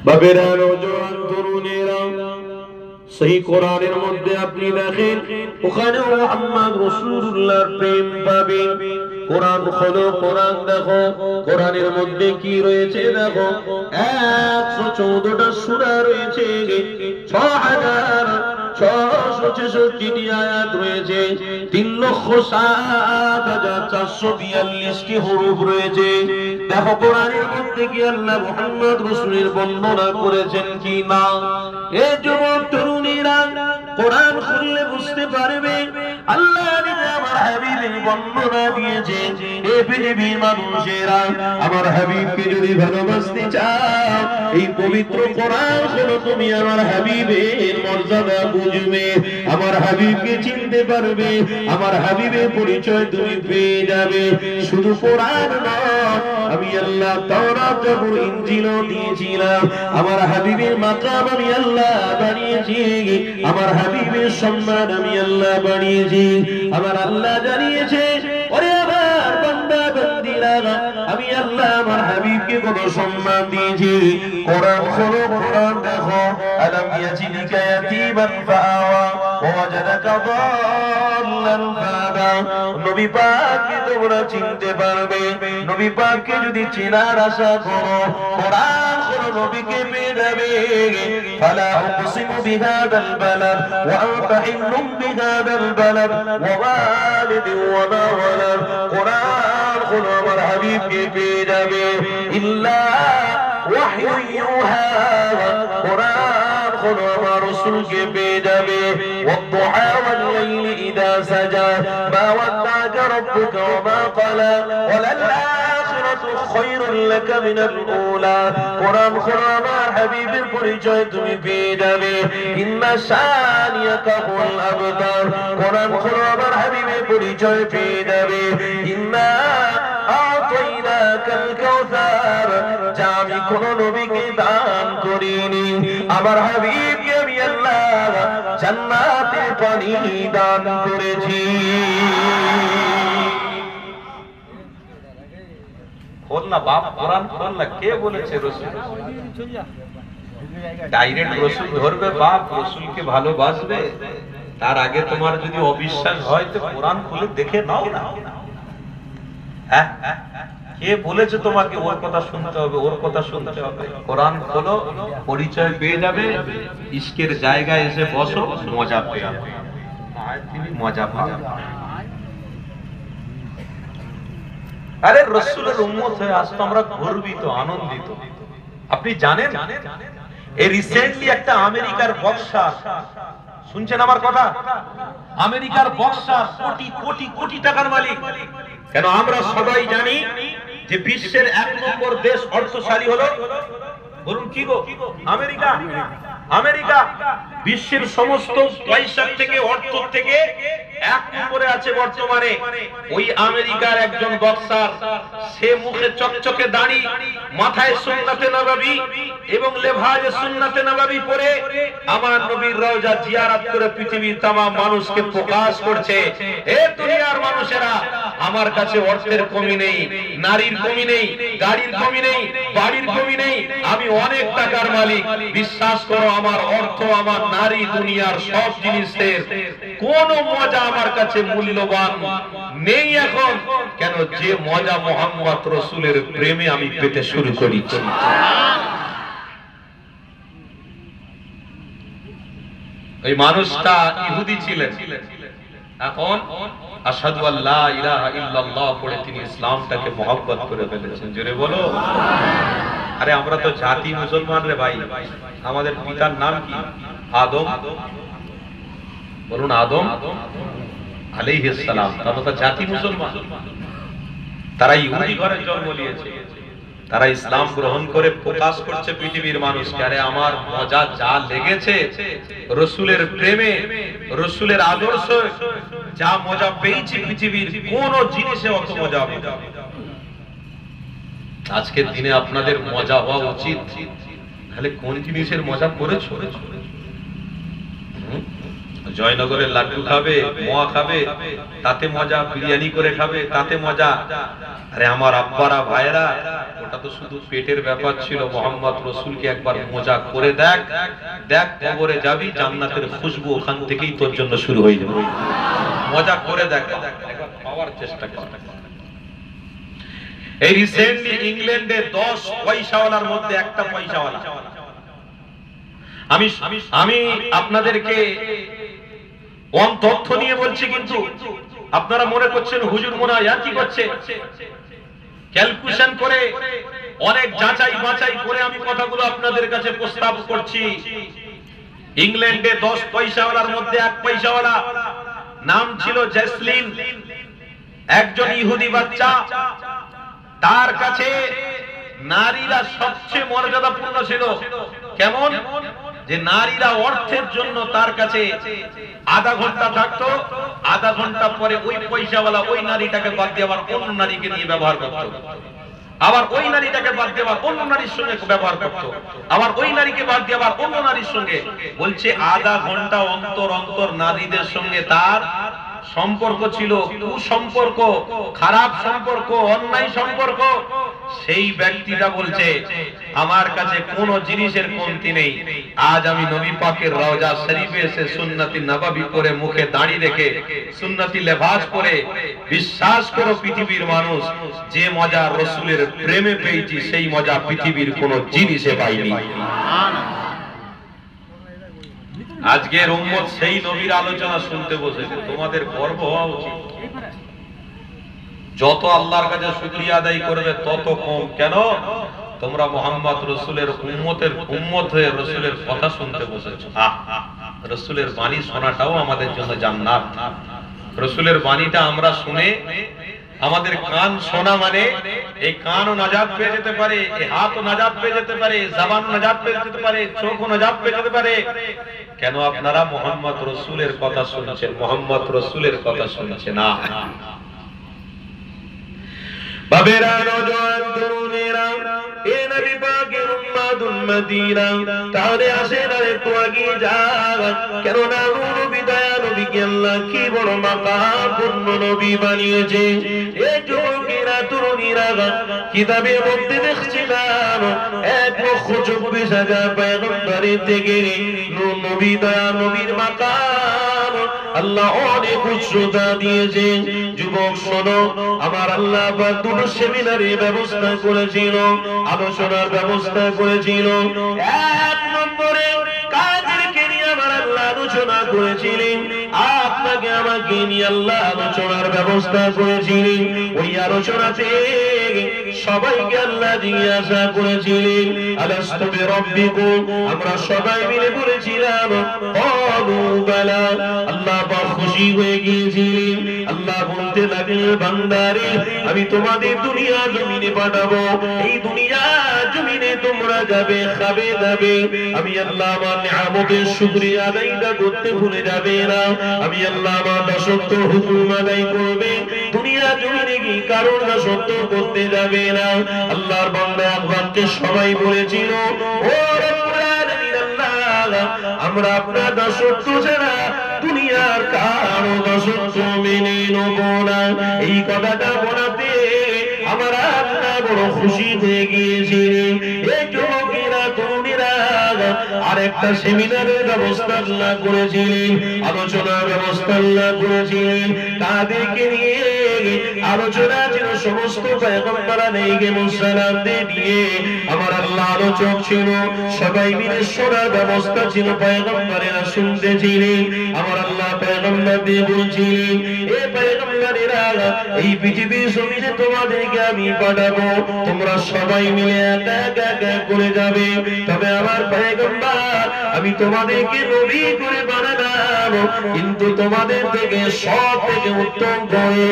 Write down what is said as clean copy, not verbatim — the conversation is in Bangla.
বাবেরা নওজোয়ান তরুণেরা সেই কোরআনের মধ্যে আপনি দেখেন ওখানে মুহাম্মদ রাসূলুল্লাহর প্রেম পাবেন। কোরআন খোলো, কোরআন দেখো, কোরআনের মধ্যে কি রয়েছে দেখো। 114টা সূরা রয়েছে, 6666টি আয়াত রয়েছে, 3,07,442টি হরফ রয়েছে। দেখো কোরআনের মধ্যে কি আল্লাহ মুহাম্মদ রাসূলের বর্ণনা করেছেন কি না। এই যুবক তরুণীরা কোরআন খুললে বুঝতে পারবে আল্লাহ নিজে আমার হাবিবের বর্ণনা দিয়েছে। এই পৃথিবীর মানুষেরা আমার হাবিবকে যদি ভালোবাসতে চাও, এই পবিত্র কোরআন খুলো, তুমি আমার হাবিবের মর্যাদা বুঝবে, আমার হাবিবকে চিনতে পারবে, আমার হাবিবের পরিচয় তুমি পেয়ে যাবে। শুধু কোরআন নয়, আমি আল্লাহ তাওরাত জাবুর ইনজিলও দিয়েছিলাম। আমার হাবিবের মাকাম আমি আল্লাহ বাড়িয়েছি, আমার হাবিবের সম্মান আমি আল্লাহ বাড়িয়েছি। আমার আল্লাহ জানিয়েছে, ওরে আমার বান্দা বান্দীরা, আমি আল্লাহ আমার হাবিবকে কত সম্মান দিয়েছি। কোরআন খোলো, কোরআন দেখো। আলাম ইয়াজিদকা ইয়াতীমান ফাআওয়া ওয়া ওয়াজাদাকা দাল্লান ফাহাদা। নবী পাককে তোমরা চিনতে পারবে। নবী পাককে যদি চেনার আশা করো, কোরআন খোলো, নবীকে পেয়ে যাবে। ফালা উকসিমু বিহাদাল বালাদ ওয়া আনতা হিল্লুম বিহাদাল বালাদ ওয়া ওয়ালিদিন ওয়া মা ওয়ালাদ। কোরআন খোলো, আমার হাবিবকে পেয়ে যাবে। ইল্লা ওয়াহয়ু ইউহা। কোরআন খোলো, আমার রাসূলকে পেয়ে যাবে। ওয়াদ-দুহা ওয়াল-লাইলি ইযা সাজা মা ওয়াদ্দা'আকা রাব্বুকা ওয়া মা ক্বালা ওয়ালাল আখিরাতু খায়রুল লাকা মিনাল উলা। কোরআন খোলো, আমার হাবিবের পরিচয় তুমি পেয়ে যাবে। ইন্না শানিয়াকা হুয়াল আবতার। কোরআন খোলো, আমার হাবিবের পরিচয় পেয়ে যাবে। ইন্না আ'তাইনাকাল কাউসার। যা আমি কোন নবীকে দান করিনি, আমার হাবিবকে আমি আল্লাহ জান্নাতের পানি দান করেছি। খোল না বাপ, কোরআন খোল না। কে বলেছে রাসূল? ডাইরেক্ট রাসূল ধরবে বাপ, রাসূলকে ভালোবাসবে। তার আগে তোমার যদি অবিশ্বাস হয় তো কোরআন খুলে দেখে নাও না। হ্যাঁ, কে বলেছে তোমাকে ওর কথা শুনতে হবে, ওর কথা শুনতে হবে? কোরআন খোলো, পরিচয় পেয়ে যাবে। ইশকের জায়গায় এসে বসো, মজা পেয়ে যাবে, মজা পাবে। আরে রাসূলের উম্মত হয়ে আজ তো আমরা গর্বিত, আনন্দিত। আপনি জানেন এই রিসেন্টলি একটা আমেরিকার বক্সার, শুনছেন আমার কথা? আমেরিকার বক্সার কোটি কোটি কোটি টাকার মালিক। কেন আমরা সবাই জানি যে বিশ্বের 1 নম্বর দেশ অর্থশালী হলো, বলুন কি গো? আমেরিকা। আমেরিকা বিশ্বের সমস্ত পয়সা থেকে, অর্থ থেকে 1 নম্বরে আছে বর্তমানে। ওই আমেরিকার একজন বক্সার, সে মুখে চকচকে দাড়ি, মাথায় সুন্নাতে নববী এবং লেভাজে সুন্নাতে নববী পরে আমার নবীর রওজা জিয়ারত করে পৃথিবীর तमाम মানুষকে প্রকাশ করছে, হে দুনিয়ার মানুষেরা, আমার কাছে অর্থের কমি নেই, নারীর কমি নেই, গাড়ির কমি নেই, বাড়ির কমি নেই, আমি অনেক টাকার মালিক। বিশ্বাস করো, আমার অর্থ, আমার নারী, দুনিয়ার সব জিনিসের কোন মজা আমার কাছে মূল্যবান নেই এখন। কেন? যে মজা মুহাম্মদ রাসূলের প্রেমে আমি পেতে শুরু করেছি। এই মানুষটা ইহুদি ছিলেন, এখন আশহাদু আল্লা ইলাহা ইল্লাল্লাহ পড়ে তিনি ইসলামটাকে মহব্বত করে ফেলেছেন। জোরে বলো। আরে আমরা তো জাতি মুসলমান রে ভাই। আমাদের পিতার নাম কি? আদম। বলুন আদম আলাইহিস সালাম। তারা তো জাতি মুসলমান। তারা ইহুদি ঘরে জন্ম নিয়েছে, তারা ইসলাম গ্রহণ করে প্রকাশ করছে পৃথিবীর মানুষকে। আরে আমার মজা যা লেগেছে রাসূলের প্রেমে, রাসূলের আদর্শ, যা মজা পেয়েছি পৃথিবীর কোন জিনিসে অত মজা হবে না। আজকের দিনে আপনাদের মজা হওয়া উচিত। তাহলে কোন জিনিসের মজা করেছো? জয়নগরের লাড্ডু খাবে, মোয়া খাবে, তাতে মজা, বিরিয়ানি করে খাবে, তাতে মজা। আরে আমার আব্বারা ভাইরা, ওটা তো শুধু পেটের ব্যাপার ছিল। মোহাম্মদ রসুলকে একবার মজা করে দেখ, দেখ কবরে যাবি, জান্নাতের খুশবু ওখান থেকেই তোর জন্য শুরু হয়ে যাবে। মজা করে দেখ, একবার পাওয়ার চেষ্টা কর। এই রিসেন্টলি ইংল্যান্ডে 10 পয়সাওয়ালার মধ্যে একটা পয়সাওয়ালা, আমি আপনাদেরকে তথ্য নিয়ে বলছি, কিন্তু আপনারা মনে করছেন হুজুর মনে হয় আর কি করছে। ক্যালকুলেশন করে, অনেক যাচাই বাছাই করে আমি কথাগুলো আপনাদের কাছে প্রস্তাব করছি। ইংল্যান্ডে 10 পয়সাওয়ালার মধ্যে এক পয়সাওয়ালা, নাম ছিল জেসলিন, একজন ইহুদি বাচ্চা। তার কাছে নারীরা সবচেয়ে মর্যাদাপূর্ণ ছিল। কেমন? যে নারীরা অর্থের জন্য তার কাছে আধা ঘন্টা থাকতো, আধা ঘন্টা পরে ওই পয়সাওয়ালা ওই নারীটাকে বাদ দিয়ে আবার অন্য নারীকে নিয়ে ব্যবহার করতো, আবার ওই নারীটাকে বাদ দিয়ে আবার অন্য নারীর সঙ্গে ব্যবহার করতো, আবার ওই নারীকে বাদ দিয়ে আবার অন্য নারীর সঙ্গে। বলছে আধা ঘন্টা অন্তর অন্তর নারীদের সঙ্গে তার সম্পর্ক ছিল, কুসম্পর্ক, খারাপ সম্পর্ক, অন্যায় সম্পর্ক। সেই ব্যক্তিটা বলছে আমার কাছে কোনো জিনিসের কমতি নেই। আজ আমি নবী পাকের রওজা শরীফে এসে সুন্নতি নববী করে, মুখে দাড়ি রেখে, সুন্নতি লেবাস পরে, বিশ্বাস করো পৃথিবীর মানুষ, যে মজা রাসূলের প্রেমে পেয়েছি সেই মজা পৃথিবীর কোনো জিনিসে পাইনি। আজকের উম্মত সেই নবীর আলোচনা শুনতে বসেছে। তোমাদের গর্ব হওয়া উচিত। যত আল্লাহর কাছে শুকরিয়া আদায় করবে তত কম। কেন? তোমরা মুহাম্মদ রাসূলের উম্মত হয়ে রাসূলের কথা শুনতে বসেছো। রাসূলের বাণী শোনাটাও আমাদের জন্য জান্নাত। রাসূলের বাণীটা আমরা শুনে, আমাদের কান শোনা মানে এই কানও নাজাত পেয়ে যেতে পারে, এই হাতও নাজাত পেয়ে যেতে পারে, জবান নাজাত পেয়ে যেতে পারে, চোখও নাজাত পেয়ে যেতে পারে। কেন? আপনারা মুহাম্মদ রাসূলের কথা শুনছেন, মুহাম্মদ রাসূলের কথা শুনছেন না। বাবেরা, নওজোয়ান, তরুণেরা, এ নবী পাকের উম্মাতুল মদিনা, তাহলে আসেন আর একটু এগিয়ে যান। কেননা নবী দয়া নবীকে আল্লাহ কি বড় মাকামপূর্ণ নবী বানিয়েছে। এই যুবকেরা, তরুণীরা, কিতাবের মধ্যে দেখছিলাম 1,24,000 পয়গম্বরের থেকে নবী দয়া নবীর মাকাম আল্লাহ অনেক উচ্চতা দিয়েছে। যুবক শোনো, আমার আল্লাহ পাক দুটো সেমিনারের ব্যবস্থা করেছিল, আলোচনার ব্যবস্থা করেছিল। এক নম্বরে কাদেরকে নিয়ে আমার আল্লাহ আলোচনা করেছিলেন, আপনাকে আমাকে নিয়ে আল্লাহ আলোচনার ব্যবস্থা করেছিলেন। ওই আলোচনাতে সবাইকে আল্লাহ জিজ্ঞাসা করেছিলেন, আলাস্তু বিরাব্বিকুম? আমরা সবাই মিলে বলেছিলাম ক্বালু বালা। আল্লাহ পাক খুশি হয়ে গিয়েছিলেন। আল্লাহ বলতে লাগলেন, বান্দারে আমি তোমাদের দুনিয়া জমিনে পাঠাবো, এই দুনিয়া জমিনে তোমরা যাবে, খাবে, দাবে। আমি আল্লাহ আমার নিয়ামতের শুকরিয়া আদায়টা করতে ভুলে যাবে না। আমি আল্লাহ আমার দাসত্ব হুকুম আদায় করবে, দুনিয়া জমিনে কি কারোর দাসত্ব করতে যাবে না। আল্লাহর বান্দা আকবরকে সবাই বলেছিল, ও রব্বুল আলামিন আল্লাহ, আমরা আপনার দাসত্ব ছাড়া দুনিয়ার কারো দাসত্ব মেনে নেব না। এই কথাটা বলাতে আমার আল্লাহ বড় খুশি হয়ে গিয়েছিলেন। এই যুবকেরা, তরুণীরা আরেকটা সেমিনারের ব্যবস্থা আল্লাহ করেছিলেন, আলোচনার ব্যবস্থা আল্লাহ করেছিলেন। তাদেরকে নিয়ে আলোচনা ছিল, সমস্ত পয়গম্বর আলাইহিস সালামদের নিয়ে আমার আল্লাহ আলোচক ছিল। সবাই মিলে শোনার ব্যবস্থা ছিল, পয়গম্বরেরা শুনতেছিলেন। আমার আল্লাহ পয়গম্বরদের বলছিলেন, এ পয়গম্বরেরা, এই পৃথিবীর জমিনে তোমাদেরকে আমি পাঠাবো, তোমরা সবাই মিলে একা একা করে যাবে। তবে আমার পয়গম্বর, আমি তোমাদেরকে নবী করে বানালাম, কিন্তু তোমাদের থেকে সব থেকে উত্তম করে